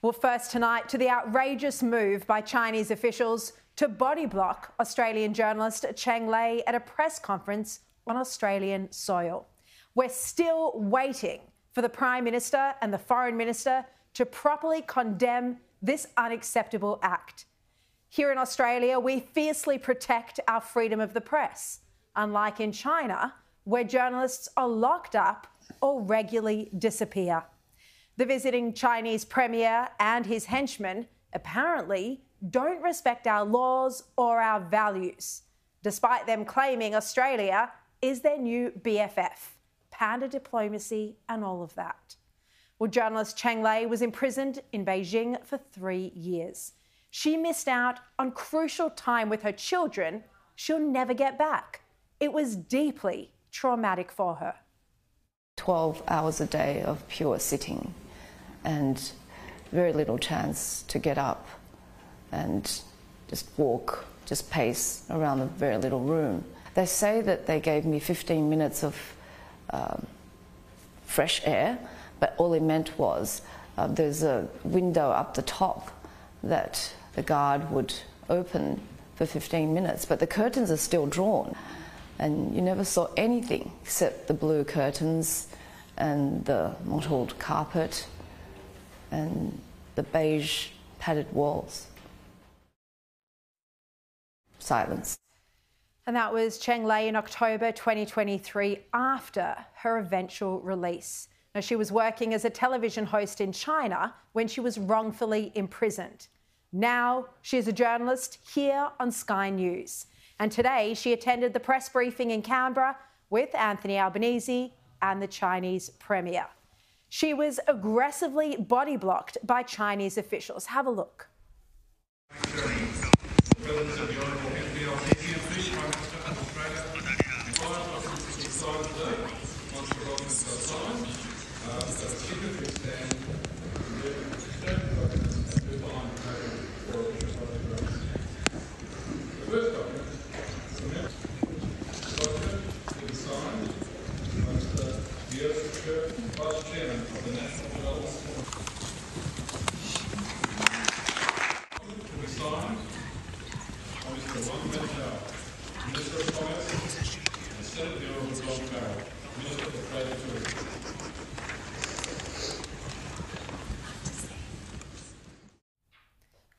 Well, first tonight to the outrageous move by Chinese officials to body block Australian journalist Cheng Lei at a press conference on Australian soil. We're still waiting for the Prime Minister and the Foreign Minister to properly condemn this unacceptable act. Here in Australia, we fiercely protect our freedom of the press, unlike in China, where journalists are locked up or regularly disappear. The visiting Chinese premier and his henchmen apparently don't respect our laws or our values, despite them claiming Australia is their new BFF, panda diplomacy and all of that. Well, journalist Cheng Lei was imprisoned in Beijing for 3 years. She missed out on crucial time with her children she'll never get back. It was deeply traumatic for her. 12 hours a day of pure sitting and very little chance to get up and just walk, just pace around a very little room. They say that they gave me 15 minutes of fresh air, but all it meant was there's a window up the top that the guard would open for 15 minutes, but the curtains are still drawn and you never saw anything except the blue curtains and the mottled carpet and the beige padded walls. Silence. And that was Cheng Lei in October 2023 after her eventual release. Now, she was working as a television host in China when she was wrongfully imprisoned. Now she is a journalist here on Sky News. And today she attended the press briefing in Canberra with Anthony Albanese and the Chinese premier. She was aggressively body blocked by Chinese officials. Have a look.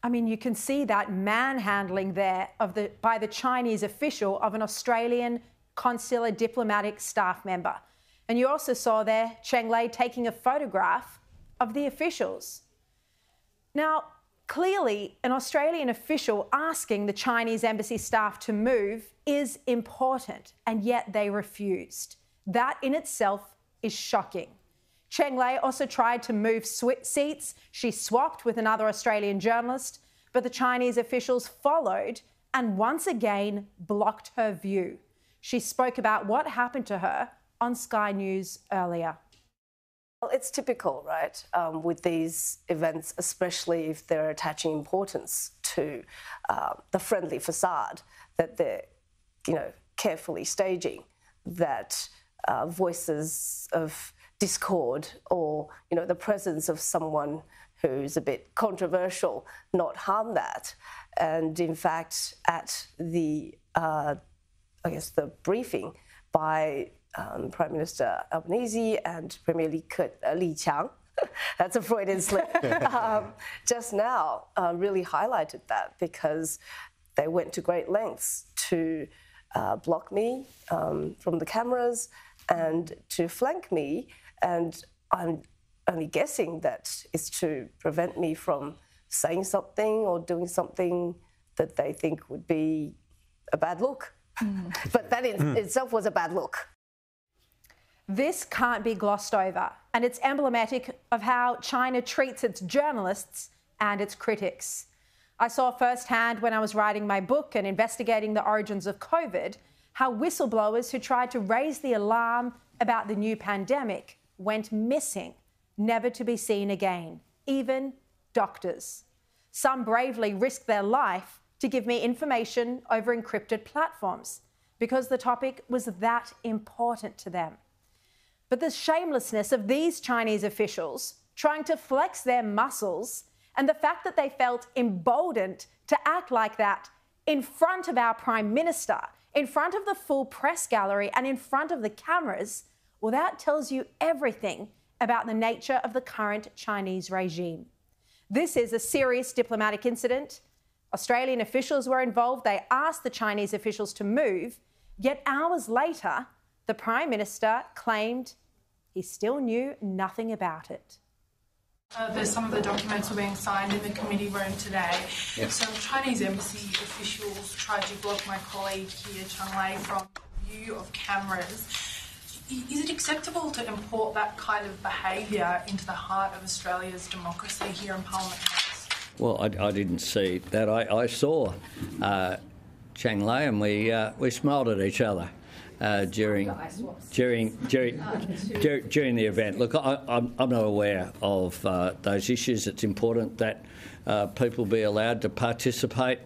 I mean, you can see that manhandling there by the Chinese official of an Australian consular diplomatic staff member. And you also saw there Cheng Lei taking a photograph of the officials. Now, clearly, an Australian official asking the Chinese embassy staff to move is important, and yet they refused. That in itself is shocking. Cheng Lei also tried to move seats. She swapped with another Australian journalist, but the Chinese officials followed and once again blocked her view. She spoke about what happened to her on Sky News earlier. Well, it's typical, right, with these events, especially if they're attaching importance to the friendly facade that they're, carefully staging, that voices of discord or, the presence of someone who's a bit controversial not harm that. And in fact, at the, the briefing by Prime Minister Albanese and Premier Qiang, that's a Freudian slip, just now really highlighted that because they went to great lengths to block me from the cameras and to flank me. And I'm only guessing that it's to prevent me from saying something or doing something that they think would be a bad look. But that in itself was a bad look. This can't be glossed over, and it's emblematic of how China treats its journalists and its critics. I saw firsthand when I was writing my book and investigating the origins of COVID, how whistleblowers who tried to raise the alarm about the new pandemic went missing, never to be seen again, even doctors. Some bravely risked their life to give me information over encrypted platforms because the topic was that important to them. But the shamelessness of these Chinese officials trying to flex their muscles And the fact that they felt emboldened to act like that in front of our Prime Minister, in front of the full press gallery and in front of the cameras, well, that tells you everything about the nature of the current Chinese regime. This is a serious diplomatic incident. Australian officials were involved. They asked the Chinese officials to move, yet hours later, the Prime Minister claimed he still knew nothing about it. There's some of the documents were being signed in the committee room today. Yep. Some Chinese embassy officials tried to block my colleague here, Cheng Lei, from view of cameras. Is it acceptable to import that kind of behaviour into the heart of Australia's democracy here in Parliament House? Well, I didn't see that. I saw Cheng Lei and we smiled at each other during the event. Look, I'm not aware of those issues. It's important that people be allowed to participate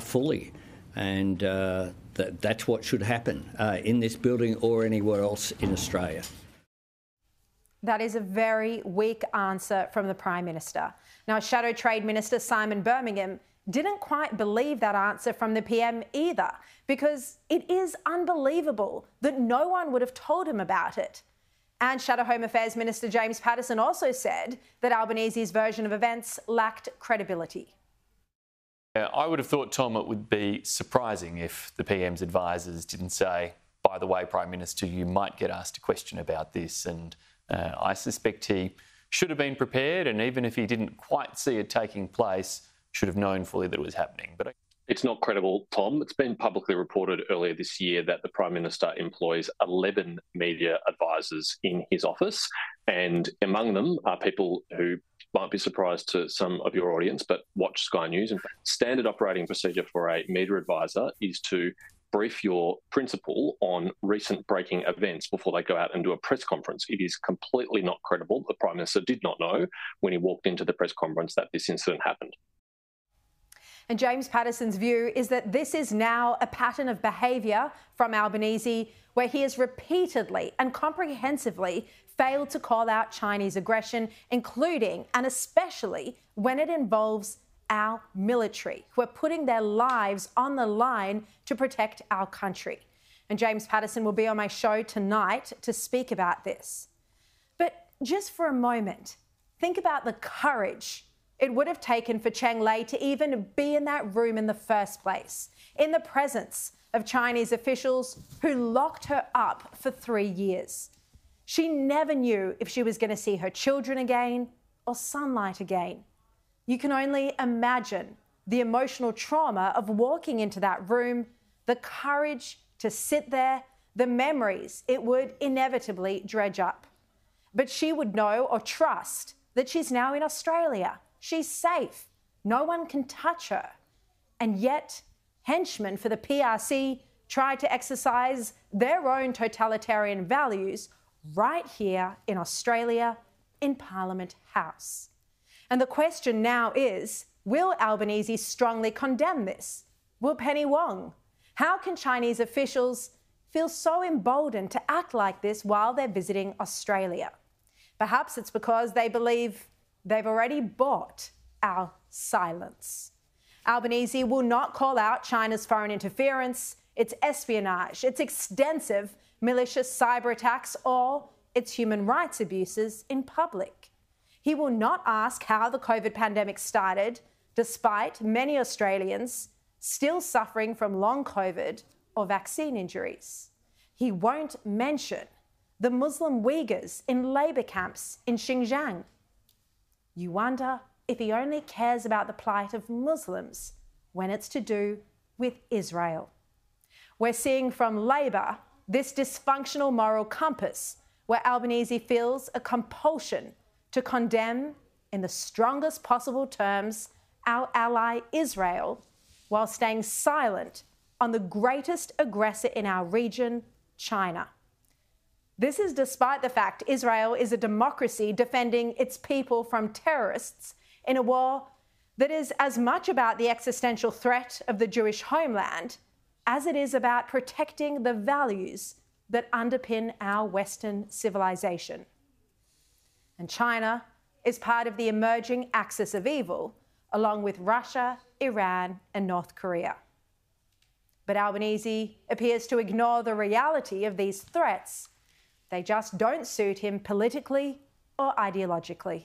fully, and that's what should happen in this building or anywhere else in Australia. That is a very weak answer from the Prime Minister. Now, Shadow Trade Minister Simon Birmingham didn't quite believe that answer from the PM either, because it is unbelievable that no one would have told him about it. And Shadow Home Affairs Minister James Paterson also said that Albanese's version of events lacked credibility. I would have thought, Tom, it would be surprising if the PM's advisers didn't say, by the way, Prime Minister, you might get asked a question about this. And I suspect he should have been prepared, and even if he didn't quite see it taking place, should have known fully that it was happening. But it's not credible, Tom. It's been publicly reported earlier this year that the Prime Minister employs 11 media advisers in his office, and among them are people who might be surprised to some of your audience, but watch Sky News. In fact, standard operating procedure for a media adviser is to brief your principal on recent breaking events before they go out and do a press conference. It is completely not credible. The Prime Minister did not know when he walked into the press conference that this incident happened. And James Paterson's view is that this is now a pattern of behaviour from Albanese, where he has repeatedly and comprehensively failed to call out Chinese aggression, including and especially when it involves our military, who are putting their lives on the line to protect our country. And James Paterson will be on my show tonight to speak about this. But just for a moment, think about the courage it would have taken for Cheng Lei to even be in that room in the first place, in the presence of Chinese officials who locked her up for 3 years. She never knew if she was going to see her children again or sunlight again. You can only imagine the emotional trauma of walking into that room, the courage to sit there, the memories it would inevitably dredge up. But she would know or trust that she's now in Australia. She's safe. No one can touch her. And yet, henchmen for the PRC tried to exercise their own totalitarian values right here in Australia, in Parliament House. And the question now is, will Albanese strongly condemn this? Will Penny Wong? How can Chinese officials feel so emboldened to act like this while they're visiting Australia? Perhaps it's because they believe they've already bought our silence. Albanese will not call out China's foreign interference, its espionage, its extensive malicious cyber attacks, or its human rights abuses in public. He will not ask how the COVID pandemic started, despite many Australians still suffering from long COVID or vaccine injuries. He won't mention the Muslim Uyghurs in labour camps in Xinjiang. You wonder if he only cares about the plight of Muslims when it's to do with Israel. We're seeing from Labor this dysfunctional moral compass where Albanese feels a compulsion to condemn in the strongest possible terms our ally Israel, while staying silent on the greatest aggressor in our region, China. This is despite the fact Israel is a democracy defending its people from terrorists in a war that is as much about the existential threat of the Jewish homeland as it is about protecting the values that underpin our Western civilization. And China is part of the emerging axis of evil, along with Russia, Iran and North Korea. But Albanese appears to ignore the reality of these threats. They just don't suit him politically or ideologically.